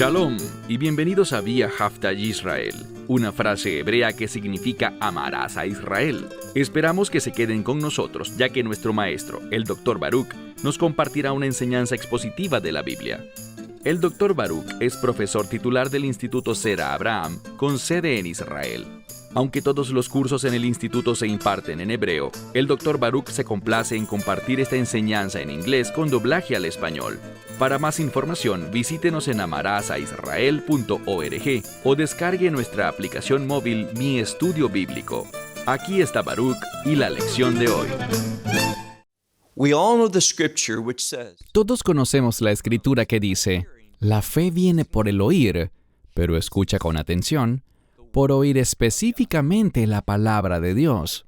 Shalom y bienvenidos a Vía Hafta Yisrael, una frase hebrea que significa amarás a Israel. Esperamos que se queden con nosotros, ya que nuestro maestro, el Dr. Baruch, nos compartirá una enseñanza expositiva de la Biblia. El Dr. Baruch es profesor titular del Instituto Sera Abraham, con sede en Israel. Aunque todos los cursos en el instituto se imparten en hebreo, el Dr. Baruch se complace en compartir esta enseñanza en inglés con doblaje al español. Para más información, visítenos en amarasaisrael.org o descargue nuestra aplicación móvil Mi Estudio Bíblico. Aquí está Baruch y la lección de hoy. Todos conocemos la escritura que dice, la fe viene por el oír, pero escucha con atención, por oír específicamente la palabra de Dios.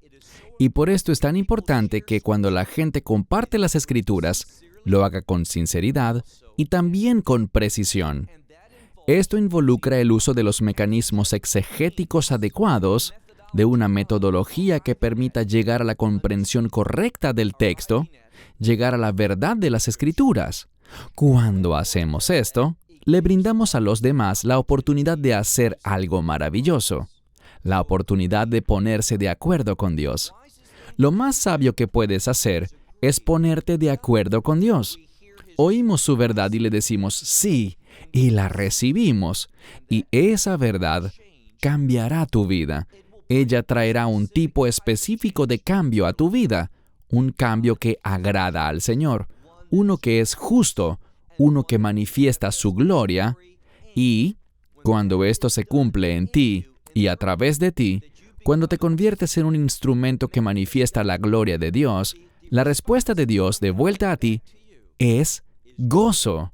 Y por esto es tan importante que cuando la gente comparte las escrituras, lo haga con sinceridad y también con precisión. Esto involucra el uso de los mecanismos exegéticos adecuados, de una metodología que permita llegar a la comprensión correcta del texto, llegar a la verdad de las escrituras. Cuando hacemos esto, le brindamos a los demás la oportunidad de hacer algo maravilloso, la oportunidad de ponerse de acuerdo con Dios. Lo más sabio que puedes hacer es ponerte de acuerdo con Dios. Oímos su verdad y le decimos sí, y la recibimos, y esa verdad cambiará tu vida. Ella traerá un tipo específico de cambio a tu vida, un cambio que agrada al Señor, uno que es justo, uno que manifiesta su gloria, y cuando esto se cumple en ti y a través de ti, cuando te conviertes en un instrumento que manifiesta la gloria de Dios, la respuesta de Dios de vuelta a ti es gozo.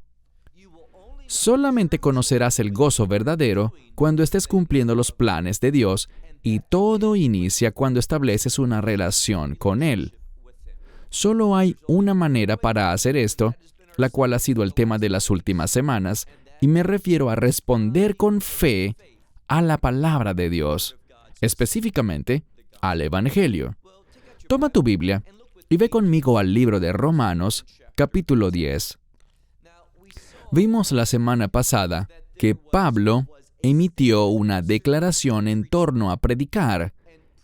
Solamente conocerás el gozo verdadero cuando estés cumpliendo los planes de Dios, y todo inicia cuando estableces una relación con Él. Solo hay una manera para hacer esto, la cual ha sido el tema de las últimas semanas, y me refiero a responder con fe a la palabra de Dios, específicamente al Evangelio. Toma tu Biblia y ve conmigo al libro de Romanos, capítulo 10. Vimos la semana pasada que Pablo emitió una declaración en torno a predicar,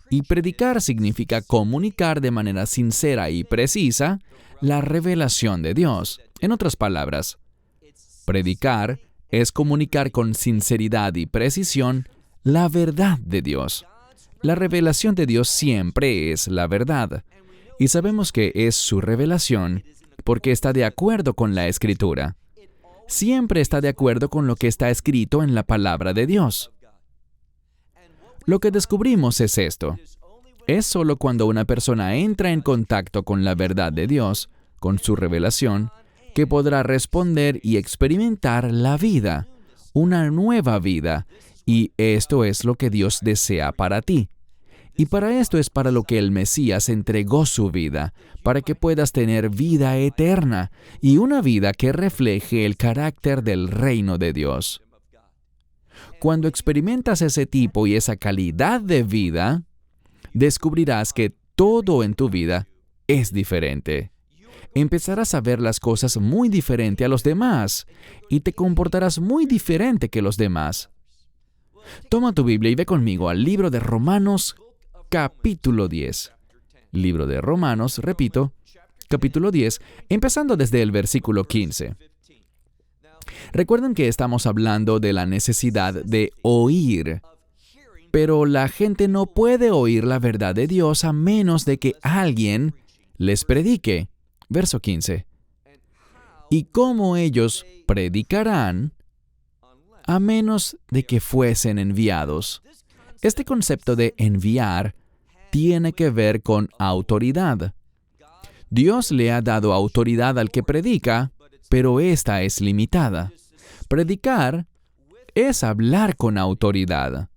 y predicar significa comunicar de manera sincera y precisa la revelación de Dios. En otras palabras, predicar es comunicar con sinceridad y precisión la verdad de Dios. La revelación de Dios siempre es la verdad, y sabemos que es su revelación porque está de acuerdo con la Escritura. Siempre está de acuerdo con lo que está escrito en la palabra de Dios. Lo que descubrimos es esto. Es solo cuando una persona entra en contacto con la verdad de Dios, con su revelación, que podrá responder y experimentar la vida, una nueva vida, y esto es lo que Dios desea para ti. Y para esto es para lo que el Mesías entregó su vida, para que puedas tener vida eterna y una vida que refleje el carácter del reino de Dios. Cuando experimentas ese tipo y esa calidad de vida, descubrirás que todo en tu vida es diferente. Empezarás a ver las cosas muy diferente a los demás y te comportarás muy diferente que los demás. Toma tu Biblia y ve conmigo al libro de Romanos, capítulo 10. Libro de Romanos, repito, capítulo 10, empezando desde el versículo 15. Recuerden que estamos hablando de la necesidad de oír, pero la gente no puede oír la verdad de Dios a menos de que alguien les predique. Verso 15. ¿Y cómo ellos predicarán a menos de que fuesen enviados? Este concepto de enviar tiene que ver con autoridad. Dios le ha dado autoridad al que predica, pero esta es limitada. Predicar es hablar con autoridad,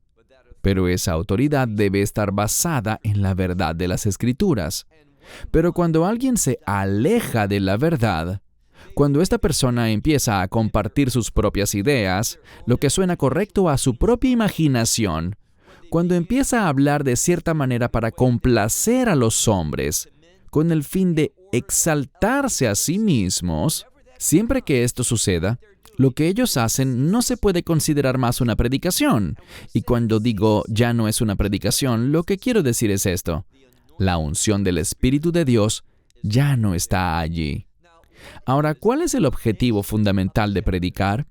pero esa autoridad debe estar basada en la verdad de las Escrituras. Pero cuando alguien se aleja de la verdad, cuando esta persona empieza a compartir sus propias ideas, lo que suena correcto a su propia imaginación, cuando empieza a hablar de cierta manera para complacer a los hombres, con el fin de exaltarse a sí mismos, siempre que esto suceda, Lo que ellos hacen no se puede considerar más una predicación. Y cuando digo ya no es una predicación, lo que quiero decir es esto. La unción del Espíritu de Dios ya no está allí. Ahora, ¿cuál es el objetivo fundamental de predicar?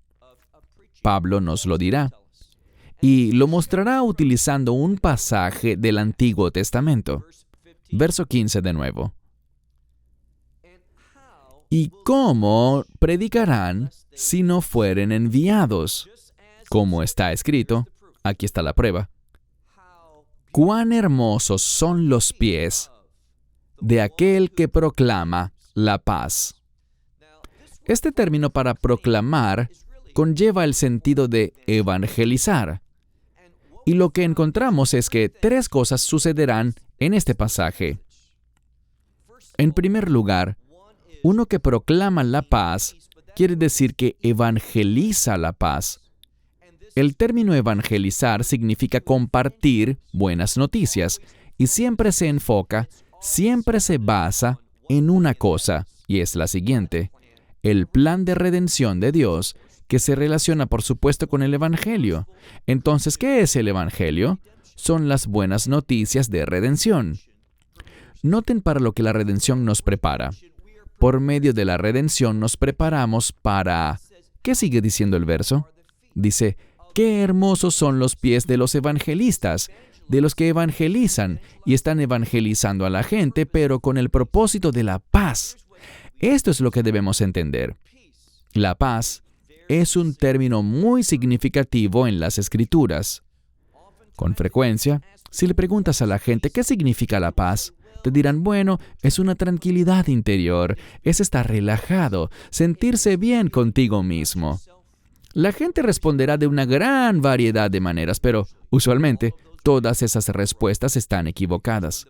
Pablo nos lo dirá. Y lo mostrará utilizando un pasaje del Antiguo Testamento. Verso 15 de nuevo. ¿Y cómo predicarán si no fueren enviados? Como está escrito, aquí está la prueba. Cuán hermosos son los pies de aquel que proclama la paz. Este término para proclamar conlleva el sentido de evangelizar. Y lo que encontramos es que 3 cosas sucederán en este pasaje. En primer lugar, uno que proclama la paz quiere decir que evangeliza la paz. El término evangelizar significa compartir buenas noticias y siempre se enfoca, siempre se basa en una cosa, y es la siguiente: el plan de redención de Dios, que se relaciona por supuesto con el Evangelio. Entonces, ¿qué es el Evangelio? Son las buenas noticias de redención. Noten para lo que la redención nos prepara. Por medio de la redención nos preparamos para... ¿Qué sigue diciendo el verso? Dice, qué hermosos son los pies de los evangelistas, de los que evangelizan y están evangelizando a la gente, pero con el propósito de la paz. Esto es lo que debemos entender. La paz es un término muy significativo en las Escrituras. Con frecuencia, si le preguntas a la gente qué significa la paz, te dirán, bueno, es una tranquilidad interior, es estar relajado, sentirse bien contigo mismo. La gente responderá de una gran variedad de maneras, pero usualmente todas esas respuestas están equivocadas.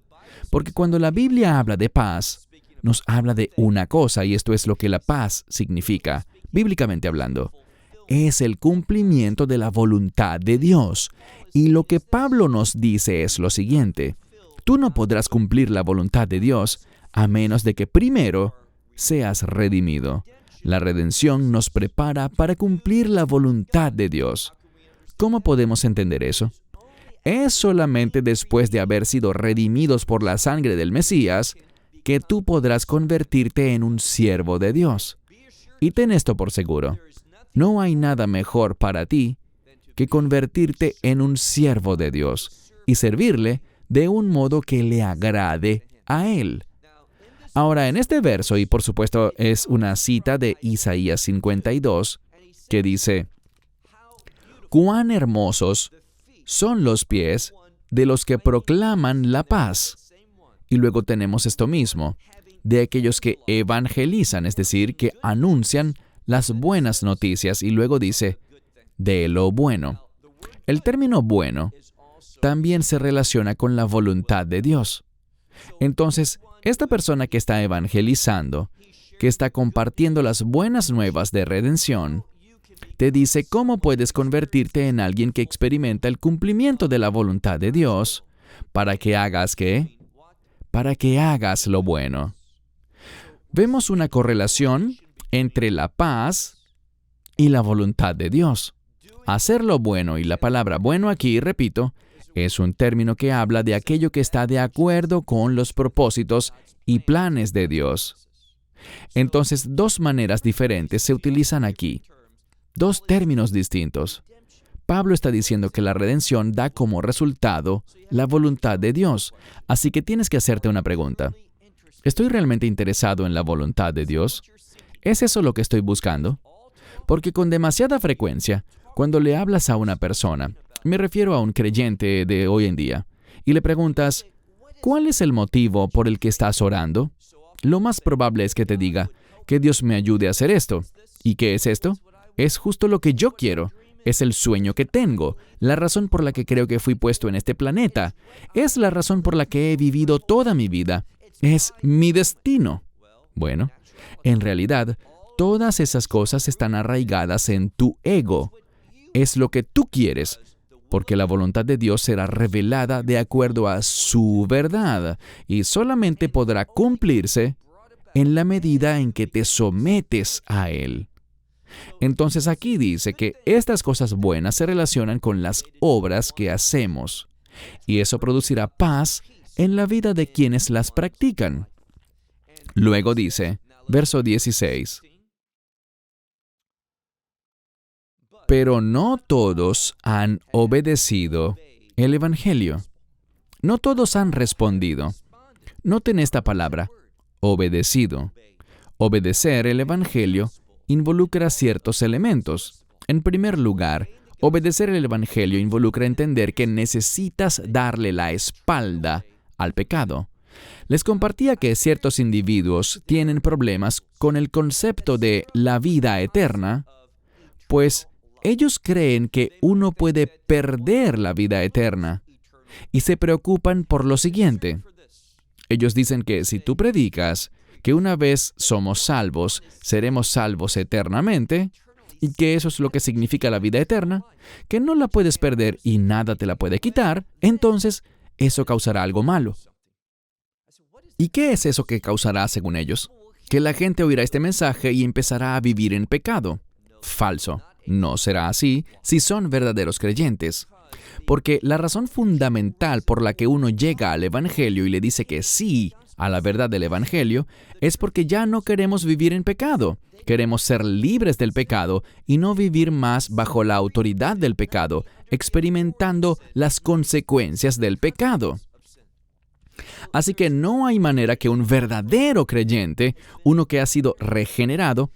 Porque cuando la Biblia habla de paz, nos habla de una cosa, y esto es lo que la paz significa, bíblicamente hablando. Es el cumplimiento de la voluntad de Dios. Y lo que Pablo nos dice es lo siguiente: tú no podrás cumplir la voluntad de Dios a menos de que primero seas redimido. La redención nos prepara para cumplir la voluntad de Dios. ¿Cómo podemos entender eso? Es solamente después de haber sido redimidos por la sangre del Mesías que tú podrás convertirte en un siervo de Dios. Y ten esto por seguro: no hay nada mejor para ti que convertirte en un siervo de Dios y servirle de un modo que le agrade a Él. Ahora, en este verso, y por supuesto es una cita de Isaías 52, que dice, cuán hermosos son los pies de los que proclaman la paz. Y luego tenemos esto mismo, de aquellos que evangelizan, es decir, que anuncian las buenas noticias, y luego dice, de lo bueno. El término bueno también se relaciona con la voluntad de Dios. Entonces, esta persona que está evangelizando, que está compartiendo las buenas nuevas de redención, te dice cómo puedes convertirte en alguien que experimenta el cumplimiento de la voluntad de Dios para que hagas ¿qué? Para que hagas lo bueno. Vemos una correlación entre la paz y la voluntad de Dios. Hacer lo bueno, y la palabra bueno aquí, repito, es un término que habla de aquello que está de acuerdo con los propósitos y planes de Dios. Entonces, 2 maneras diferentes se utilizan aquí. 2 términos distintos. Pablo está diciendo que la redención da como resultado la voluntad de Dios. Así que tienes que hacerte una pregunta. ¿Estoy realmente interesado en la voluntad de Dios? ¿Es eso lo que estoy buscando? Porque con demasiada frecuencia, cuando le hablas a una persona, me refiero a un creyente de hoy en día, y le preguntas, ¿cuál es el motivo por el que estás orando? Lo más probable es que te diga, que Dios me ayude a hacer esto. ¿Y qué es esto? Es justo lo que yo quiero. Es el sueño que tengo, la razón por la que creo que fui puesto en este planeta. Es la razón por la que he vivido toda mi vida. Es mi destino. Bueno, en realidad, todas esas cosas están arraigadas en tu ego. Es lo que tú quieres, porque la voluntad de Dios será revelada de acuerdo a su verdad y solamente podrá cumplirse en la medida en que te sometes a Él. Entonces aquí dice que estas cosas buenas se relacionan con las obras que hacemos, y eso producirá paz en la vida de quienes las practican. Luego dice, verso 16, pero no todos han obedecido el Evangelio. No todos han respondido. Noten esta palabra, obedecido. Obedecer el Evangelio involucra ciertos elementos. En primer lugar, obedecer el Evangelio involucra entender que necesitas darle la espalda al pecado. Les compartía que ciertos individuos tienen problemas con el concepto de la vida eterna, pues ellos creen que uno puede perder la vida eterna y se preocupan por lo siguiente. Ellos dicen que si tú predicas que una vez somos salvos, seremos salvos eternamente, y que eso es lo que significa la vida eterna, que no la puedes perder y nada te la puede quitar, entonces eso causará algo malo. ¿Y qué es eso que causará según ellos? Que la gente oirá este mensaje y empezará a vivir en pecado. Falso. No será así si son verdaderos creyentes. Porque la razón fundamental por la que uno llega al Evangelio y le dice que sí a la verdad del Evangelio es porque ya no queremos vivir en pecado. Queremos ser libres del pecado y no vivir más bajo la autoridad del pecado, experimentando las consecuencias del pecado. Así que no hay manera que un verdadero creyente, uno que ha sido regenerado,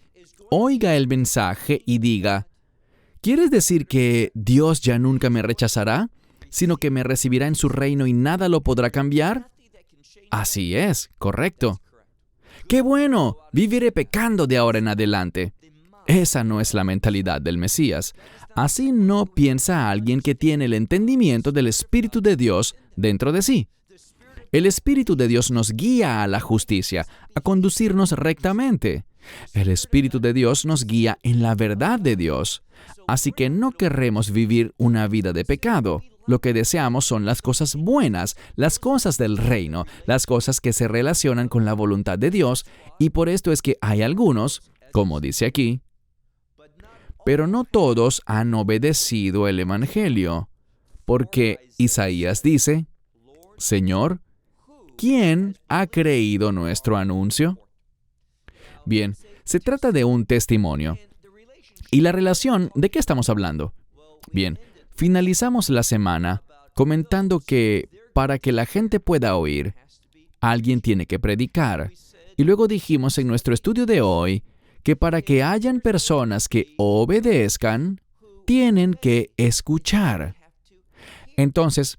oiga el mensaje y diga, ¿quieres decir que Dios ya nunca me rechazará, sino que me recibirá en su reino y nada lo podrá cambiar? Así es, correcto. ¡Qué bueno! Viviré pecando de ahora en adelante. Esa no es la mentalidad del Mesías. Así no piensa alguien que tiene el entendimiento del Espíritu de Dios dentro de sí. El Espíritu de Dios nos guía a la justicia, a conducirnos rectamente. El Espíritu de Dios nos guía en la verdad de Dios. Así que no queremos vivir una vida de pecado. Lo que deseamos son las cosas buenas, las cosas del reino, las cosas que se relacionan con la voluntad de Dios, y por esto es que hay algunos, como dice aquí, pero no todos han obedecido el Evangelio, porque Isaías dice, Señor, ¿quién ha creído nuestro anuncio? Bien, se trata de un testimonio. ¿Y la relación de qué estamos hablando? Bien, finalizamos la semana comentando que para que la gente pueda oír, alguien tiene que predicar. Y luego dijimos en nuestro estudio de hoy que para que hayan personas que obedezcan, tienen que escuchar. Entonces,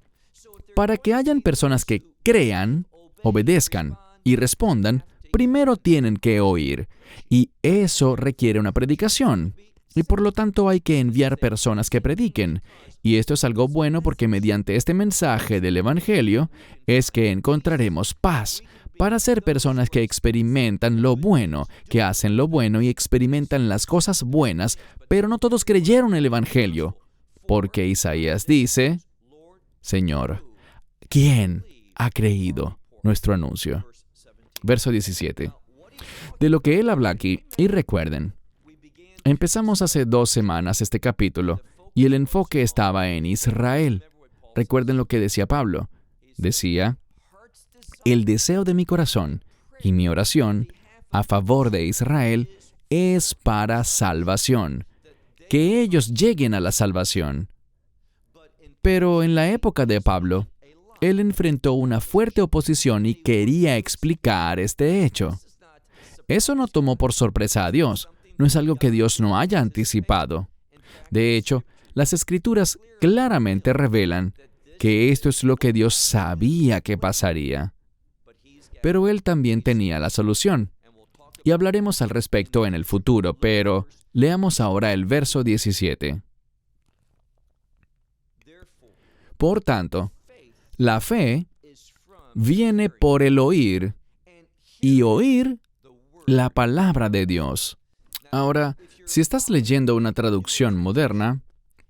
para que hayan personas que crean, obedezcan y respondan, primero tienen que oír. Y eso requiere una predicación. Y por lo tanto hay que enviar personas que prediquen. Y esto es algo bueno porque mediante este mensaje del Evangelio es que encontraremos paz para ser personas que experimentan lo bueno, que hacen lo bueno y experimentan las cosas buenas, pero no todos creyeron el Evangelio. Porque Isaías dice, Señor, ¿quién ha creído nuestro anuncio? Verso 17. De lo que él habla aquí, y recuerden, empezamos hace 2 semanas este capítulo y el enfoque estaba en Israel. Recuerden lo que decía Pablo. Decía, el deseo de mi corazón y mi oración a favor de Israel es para salvación, que ellos lleguen a la salvación. Pero en la época de Pablo, él enfrentó una fuerte oposición y quería explicar este hecho. Eso no tomó por sorpresa a Dios. No es algo que Dios no haya anticipado. De hecho, las Escrituras claramente revelan que esto es lo que Dios sabía que pasaría. Pero Él también tenía la solución. Y hablaremos al respecto en el futuro, pero leamos ahora el verso 17. Por tanto, la fe viene por el oír, y oír la palabra de Dios. Ahora, si estás leyendo una traducción moderna,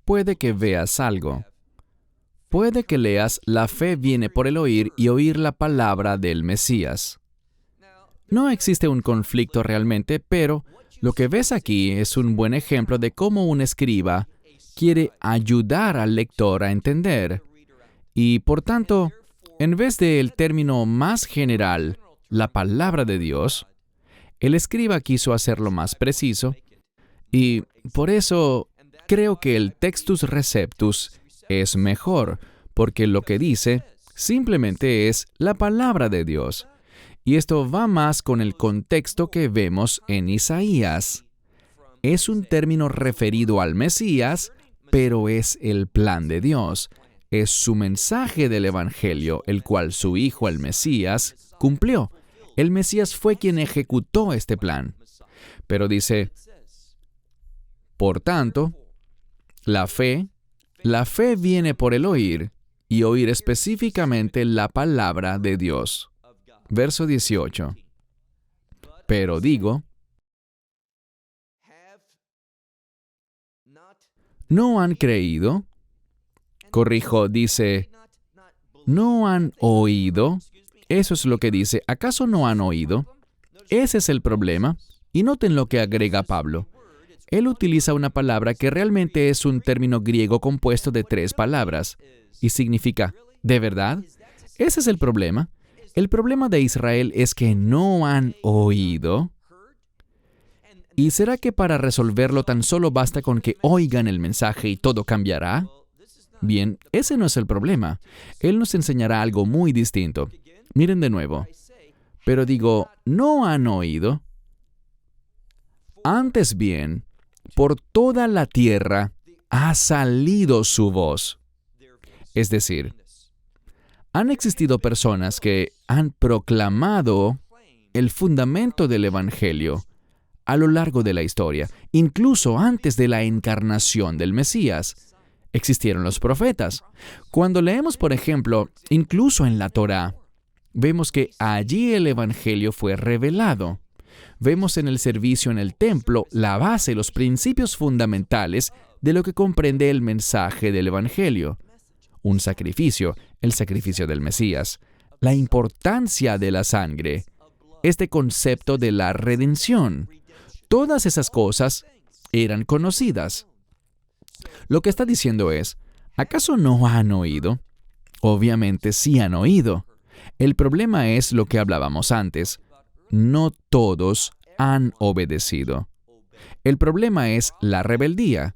puede que veas algo. Puede que leas, la fe viene por el oír y oír la palabra del Mesías. No existe un conflicto realmente, pero Lo que ves aquí es un buen ejemplo de cómo un escriba quiere ayudar al lector a entender. Y por tanto, en vez del término más general, la palabra de Dios, el escriba quiso hacerlo más preciso, y por eso creo que el Textus Receptus es mejor, porque lo que dice simplemente es la palabra de Dios. Y esto va más con el contexto que vemos en Isaías. Es un término referido al Mesías, pero es el plan de Dios. Es su mensaje del Evangelio, el cual su Hijo, el Mesías, cumplió. El Mesías fue quien ejecutó este plan. Pero dice, por tanto, la fe viene por el oír, y oír específicamente la palabra de Dios. Verso 18. Pero digo, ¿no han creído? Corrijo, dice, ¿no han oído? Eso es lo que dice. ¿Acaso no han oído? Ese es el problema. Y noten lo que agrega Pablo. Él utiliza una palabra que realmente es un término griego compuesto de 3 palabras. Y significa, ¿de verdad? Ese es el problema. El problema de Israel es que no han oído. ¿Y será que para resolverlo tan solo basta con que oigan el mensaje y todo cambiará? Bien, ese no es el problema. Él nos enseñará algo muy distinto. Miren de nuevo. Pero digo, ¿no han oído? Antes bien, por toda la tierra ha salido su voz. Es decir, han existido personas que han proclamado el fundamento del Evangelio a lo largo de la historia, incluso antes de la encarnación del Mesías. Existieron los profetas. Cuando leemos, por ejemplo, incluso en la Torá, vemos que allí el Evangelio fue revelado. Vemos en el servicio en el templo la base, los principios fundamentales de lo que comprende el mensaje del Evangelio. Un sacrificio, el sacrificio del Mesías, la importancia de la sangre, este concepto de la redención. Todas esas cosas eran conocidas. Lo que está diciendo es, ¿acaso no han oído? Obviamente sí han oído. El problema es lo que hablábamos antes. No todos han obedecido. El problema es la rebeldía.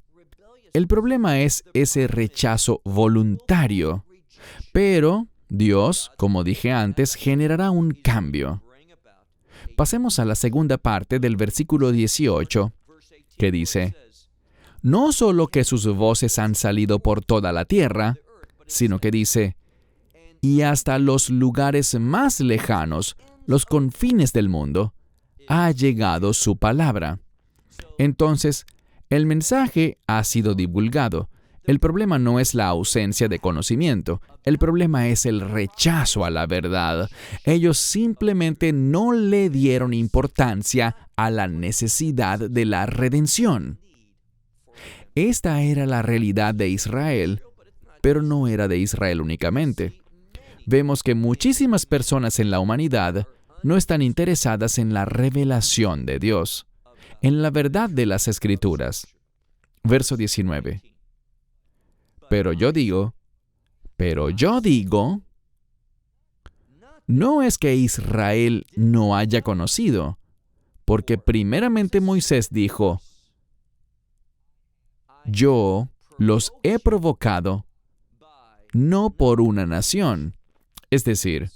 El problema es ese rechazo voluntario. Pero Dios, como dije antes, generará un cambio. Pasemos a la segunda parte del versículo 18, que dice, no solo que sus voces han salido por toda la tierra, sino que dice, y hasta los lugares más lejanos, los confines del mundo, ha llegado su palabra. Entonces, el mensaje ha sido divulgado. El problema no es la ausencia de conocimiento. El problema es el rechazo a la verdad. Ellos simplemente no le dieron importancia a la necesidad de la redención. Esta era la realidad de Israel, pero no era de Israel únicamente. Vemos que muchísimas personas en la humanidad no están interesadas en la revelación de Dios, en la verdad de las Escrituras. Verso 19. Pero yo digo, no es que Israel no haya conocido, porque primeramente Moisés dijo, yo los he provocado no por una nación. Es decir,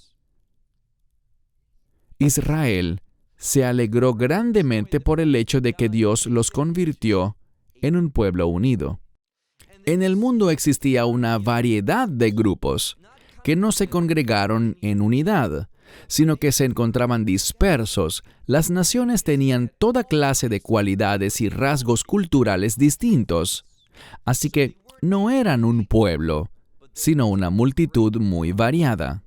Israel se alegró grandemente por el hecho de que Dios los convirtió en un pueblo unido. En el mundo existía una variedad de grupos que no se congregaron en unidad, sino que se encontraban dispersos. Las naciones tenían toda clase de cualidades y rasgos culturales distintos. Así que no eran un pueblo, sino una multitud muy variada.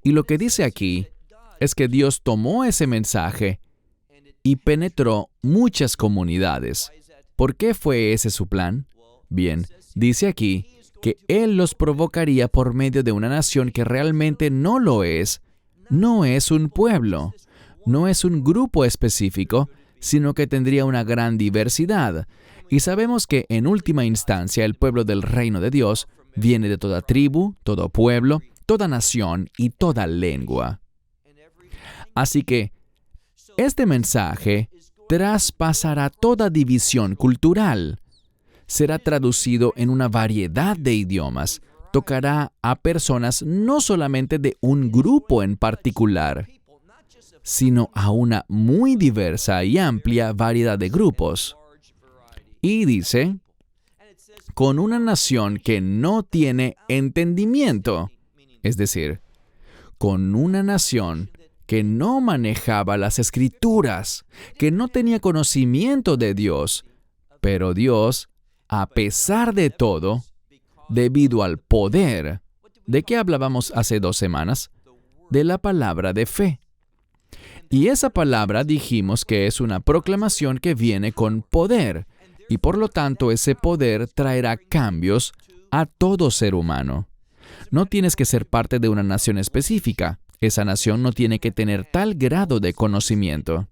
Y lo que dice aquí es que Dios tomó ese mensaje y penetró muchas comunidades. ¿Por qué fue ese su plan? Bien, dice aquí que Él los provocaría por medio de una nación que realmente no lo es. No es un pueblo, no es un grupo específico, sino que tendría una gran diversidad. Y sabemos que en última instancia el pueblo del reino de Dios viene de toda tribu, todo pueblo, toda nación y toda lengua. Así que este mensaje traspasará toda división cultural. Será traducido en una variedad de idiomas. Tocará a personas no solamente de un grupo en particular, sino a una muy diversa y amplia variedad de grupos. Y dice, con una nación que no tiene entendimiento, es decir, con una nación que no manejaba las Escrituras, que no tenía conocimiento de Dios, pero Dios, a pesar de todo, debido al poder, ¿de qué hablábamos hace 2 semanas? De la palabra de fe. Y esa palabra dijimos que es una proclamación que viene con poder, y por lo tanto ese poder traerá cambios a todo ser humano. No tienes que ser parte de una nación específica. Esa nación no tiene que tener tal grado de conocimiento.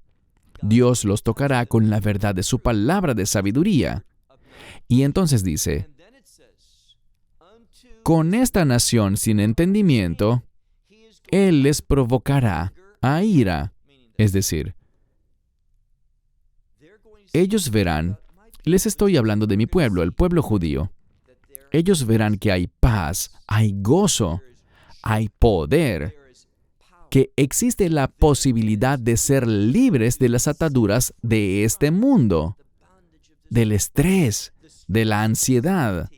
Dios los tocará con la verdad de su palabra de sabiduría. Y entonces dice, con esta nación sin entendimiento, Él les provocará a ira. Es decir, ellos verán, les estoy hablando de mi pueblo, el pueblo judío. Ellos verán que hay paz, hay gozo, hay poder, que existe la posibilidad de ser libres de las ataduras de este mundo, del estrés, de la ansiedad,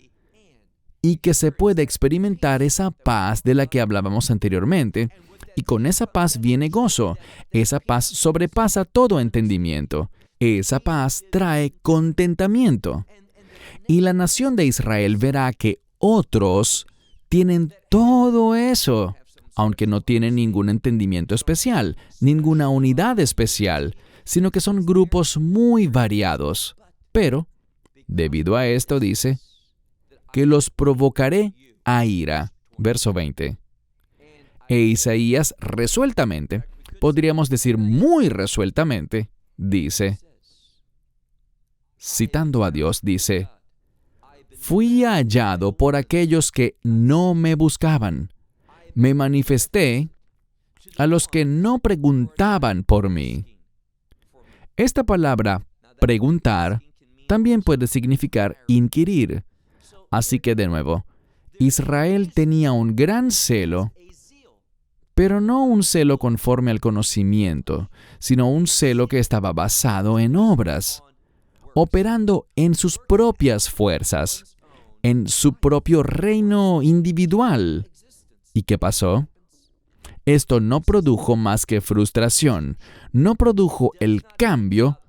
y que se puede experimentar esa paz de la que hablábamos anteriormente, y con esa paz viene gozo. Esa paz sobrepasa todo entendimiento. Esa paz trae contentamiento. Y la nación de Israel verá que otros tienen todo eso, aunque no tienen ningún entendimiento especial, ninguna unidad especial, sino que son grupos muy variados. Pero, debido a esto, dice, que los provocaré a ira. Verso 20. E Isaías resueltamente, podríamos decir muy resueltamente, dice, citando a Dios, dice, fui hallado por aquellos que no me buscaban. Me manifesté a los que no preguntaban por mí. Esta palabra, preguntar, también puede significar inquirir. Así que, de nuevo, Israel tenía un gran celo, pero no un celo conforme al conocimiento, sino un celo que estaba basado en obras, operando en sus propias fuerzas, en su propio reino individual. ¿Y qué pasó? Esto no produjo más que frustración, no produjo el cambio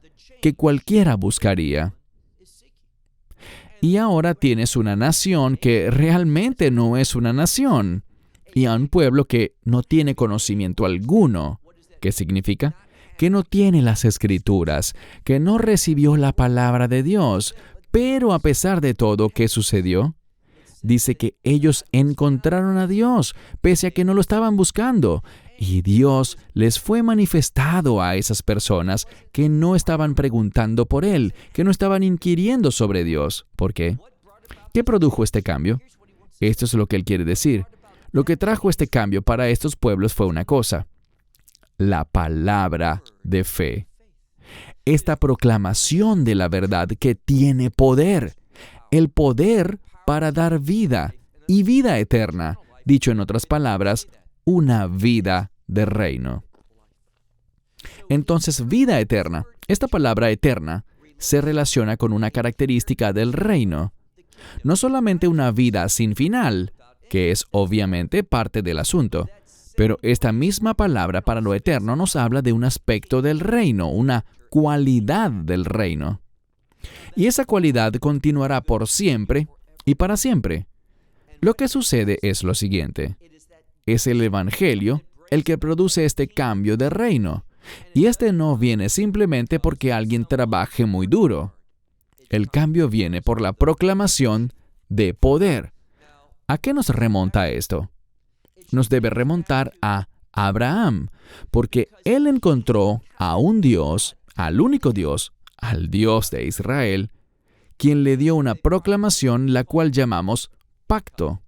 que cualquiera buscaría. Y ahora tienes una nación que realmente no es una nación, y a un pueblo que no tiene conocimiento alguno. ¿Qué significa? Que no tiene las Escrituras, que no recibió la palabra de Dios. Pero a pesar de todo, ¿qué sucedió? Dice que ellos encontraron a Dios, pese a que no lo estaban buscando. Y Dios les fue manifestado a esas personas que no estaban preguntando por Él, que no estaban inquiriendo sobre Dios. ¿Por qué? ¿Qué produjo este cambio? Esto es lo que Él quiere decir. Lo que trajo este cambio para estos pueblos fue una cosa: la palabra de fe. Esta proclamación de la verdad que tiene poder. El poder para dar vida, y vida eterna. Dicho en otras palabras, una vida de reino. Entonces, vida eterna. Esta palabra eterna se relaciona con una característica del reino. No solamente una vida sin final, que es obviamente parte del asunto, pero esta misma palabra para lo eterno nos habla de un aspecto del reino, una cualidad del reino. Y esa cualidad continuará por siempre y para siempre. Lo que sucede es lo siguiente. Es el Evangelio el que produce este cambio de reino. Y este no viene simplemente porque alguien trabaje muy duro. El cambio viene por la proclamación de poder. ¿A qué nos remonta esto? Nos debe remontar a Abraham, porque él encontró a un Dios al único Dios, al Dios de Israel, quien le dio una proclamación la cual llamamos pacto.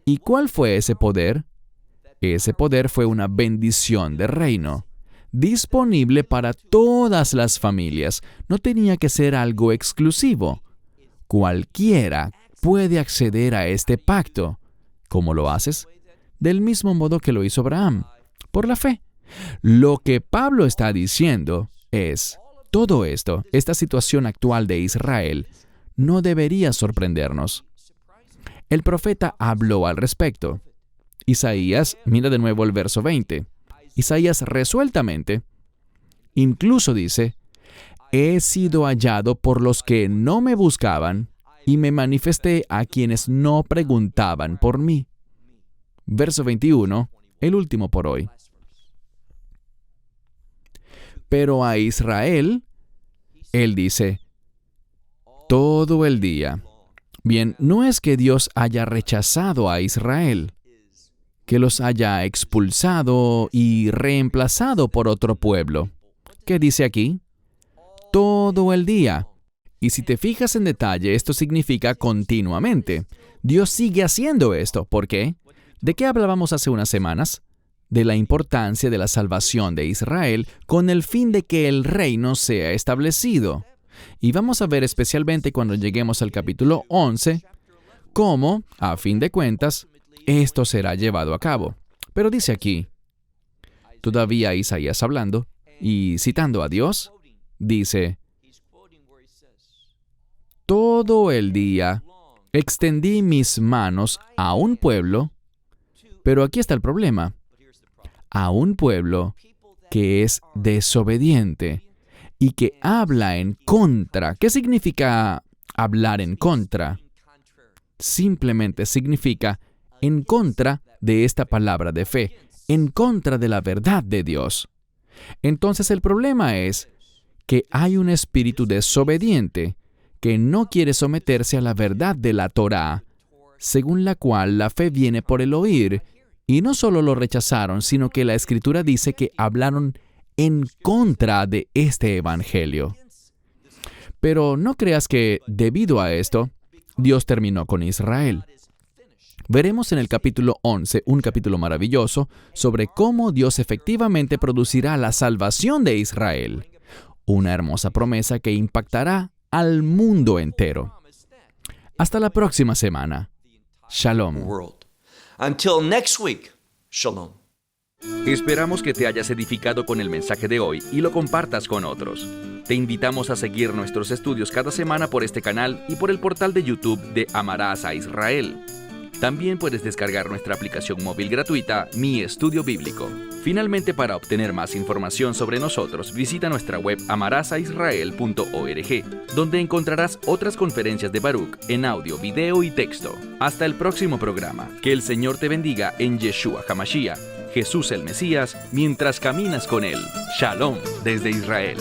¿Y cuál fue ese poder? Ese poder fue una bendición de reino, disponible para todas las familias. No tenía que ser algo exclusivo. Cualquiera puede acceder a este pacto. ¿Cómo lo haces? Del mismo modo que lo hizo Abraham, por la fe. Lo que Pablo está diciendo es, todo esto, esta situación actual de Israel, no debería sorprendernos. El profeta habló al respecto. Isaías, mira de nuevo el verso 20. Isaías resueltamente, incluso dice, he sido hallado por los que no me buscaban y me manifesté a quienes no preguntaban por mí. Verso 21, el último por hoy. Pero a Israel, él dice, todo el día. Bien, no es que Dios haya rechazado a Israel, que los haya expulsado y reemplazado por otro pueblo. ¿Qué dice aquí? Todo el día. Y si te fijas en detalle, esto significa continuamente. Dios sigue haciendo esto. ¿Por qué? ¿De qué hablábamos hace unas semanas? De la importancia de la salvación de Israel con el fin de que el reino sea establecido. Y vamos a ver especialmente cuando lleguemos al capítulo 11, cómo, a fin de cuentas, esto será llevado a cabo. Pero dice aquí, todavía Isaías hablando y citando a Dios, dice, todo el día extendí mis manos a un pueblo, pero aquí está el problema, a un pueblo que es desobediente y que habla en contra. ¿Qué significa hablar en contra? Simplemente significa en contra de esta palabra de fe, en contra de la verdad de Dios. Entonces el problema es que hay un espíritu desobediente que no quiere someterse a la verdad de la Torá, según la cual la fe viene por el oír, y no solo lo rechazaron, sino que la Escritura dice que hablaron en contra de este evangelio. Pero no creas que, debido a esto, Dios terminó con Israel. Veremos en el capítulo 11, un capítulo maravilloso, sobre cómo Dios efectivamente producirá la salvación de Israel. Una hermosa promesa que impactará al mundo entero. Hasta la próxima semana. Shalom. Until next week, shalom. Esperamos que te hayas edificado con el mensaje de hoy y lo compartas con otros. Te invitamos a seguir nuestros estudios cada semana por este canal y por el portal de YouTube de Amarás a Israel. También puedes descargar nuestra aplicación móvil gratuita, Mi Estudio Bíblico. Finalmente, para obtener más información sobre nosotros, visita nuestra web amarasaisrael.org, donde encontrarás otras conferencias de Baruch en audio, video y texto. Hasta el próximo programa. Que el Señor te bendiga en Yeshua HaMashiach, Jesús el Mesías, mientras caminas con Él. Shalom desde Israel.